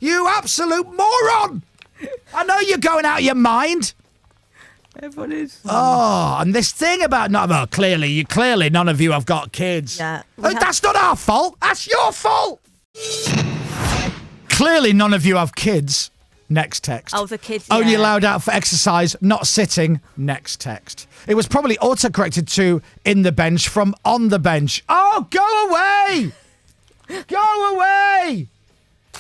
You absolute moron! I know you're going out of your mind. Everyone is. Oh, and this thing about clearly none of you have got kids. Yeah. That's not our fault. That's your fault. Clearly none of you have kids. Next text. Oh, the kids. Only yeah. allowed out for exercise, not sitting. Next text. It was probably autocorrected to in the bench from on the bench. Oh, go away! Go away!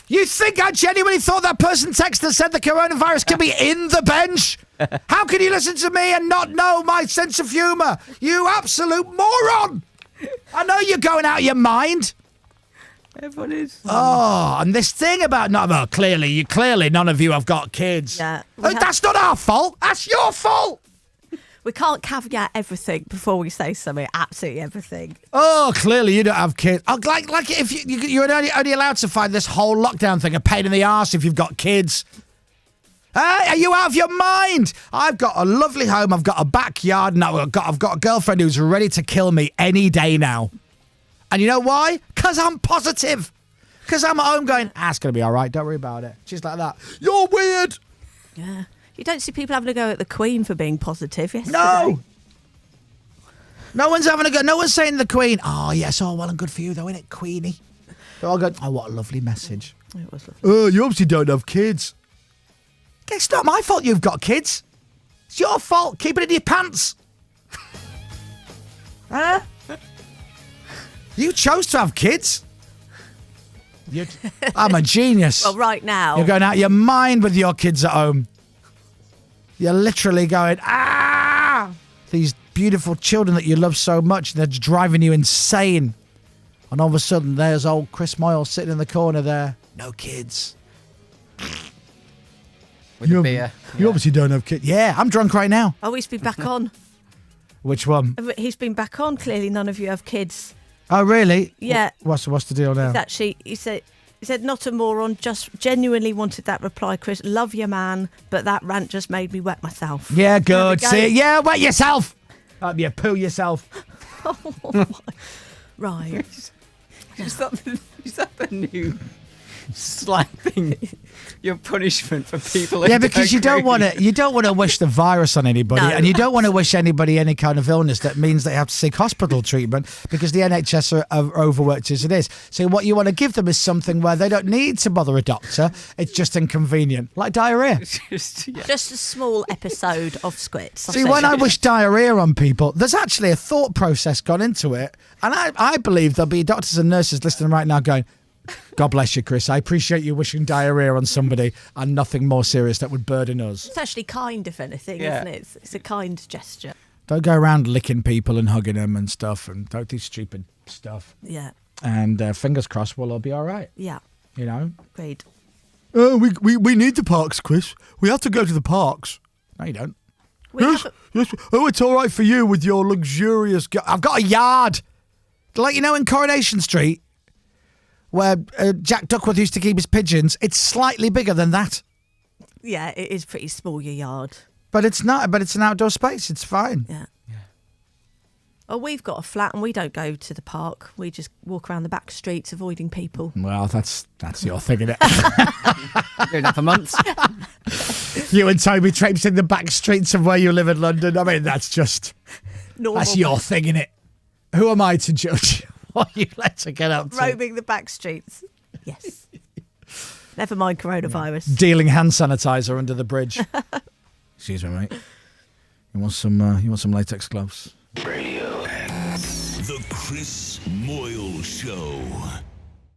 You think I genuinely thought that person texted and said the coronavirus can be in the bench? How can you listen to me and not know my sense of humour? You absolute moron! I know you're going out of your mind. Everyone is. Oh, and this thing about clearly none of you have got kids. Yeah. That's not our fault. That's your fault. We can't caveat everything before we say something. Absolutely everything. Oh, clearly you don't have kids. Oh, like if you're only allowed to find this whole lockdown thing a pain in the arse if you've got kids. Are you out of your mind? I've got a lovely home. I've got a backyard. Now I've got a girlfriend who's ready to kill me any day now. And you know why? Because I'm positive. Because I'm at home going, it's going to be all right. Don't worry about it. She's like that. You're weird. Yeah. You don't see people having a go at the Queen for being positive yesterday. No. No one's having a go. No one's saying the Queen. Oh, yes. Oh, well and good for you, though, innit, Queenie? They're all going, oh, what a lovely message. It was lovely. Oh, you obviously don't have kids. It's not my fault you've got kids. It's your fault. Keep it in your pants. Huh? You chose to have kids. I'm a genius. Well, right now. You're going out of your mind with your kids at home. You're literally going, these beautiful children that you love so much, they're driving you insane. And all of a sudden, there's old Chris Moyles sitting in the corner there. No kids. With a beer. You obviously don't have kids. Yeah, I'm drunk right now. Oh, he's been back on. Which one? He's been back on. Clearly, none of you have kids. Oh, really? Yeah. What's the deal now? He said, not a moron, just genuinely wanted that reply, Chris. Love your man, but that rant just made me wet myself. Yeah, good. See, yeah, wet yourself. Yeah, poo yourself. Right. Is that the new slang thing? Your punishment for people. Yeah, because you don't want to wish the virus on anybody, No. and you don't want to wish anybody any kind of illness that means they have to seek hospital treatment because the NHS are overworked as it is. So what you want to give them is something where they don't need to bother a doctor. It's just inconvenient, like diarrhea. Just a small episode of squits. See, when I wish diarrhea on people, there's actually a thought process gone into it, and I believe there'll be doctors and nurses listening right now going, God bless you, Chris. I appreciate you wishing diarrhea on somebody and nothing more serious that would burden us. It's actually kind, if anything, isn't it? It's a kind gesture. Don't go around licking people and hugging them and stuff, and don't do stupid stuff. Yeah. And fingers crossed, we'll all be all right. Yeah. You know? Agreed. Oh, we need the parks, Chris. We have to go to the parks. No, you don't. Yes. Oh, it's all right for you with your luxurious... I've got a yard. Like, you know, in Coronation Street, where Jack Duckworth used to keep his pigeons, it's slightly bigger than that. Yeah, it is pretty small, your yard. But it's not. But it's an outdoor space. It's fine. Yeah. Oh, we've got a flat and we don't go to the park. We just walk around the back streets avoiding people. Well, that's your thing, isn't it? Doing that for months. You and Toby traipsing the back streets of where you live in London. I mean, that's just... Normal. That's your thing, innit? Who am I to judge what you let to get up to? Roaming the back streets. Yes. Never mind coronavirus. Dealing hand sanitizer under the bridge. Excuse me, mate. You want some latex gloves? The Chris Moyles Show.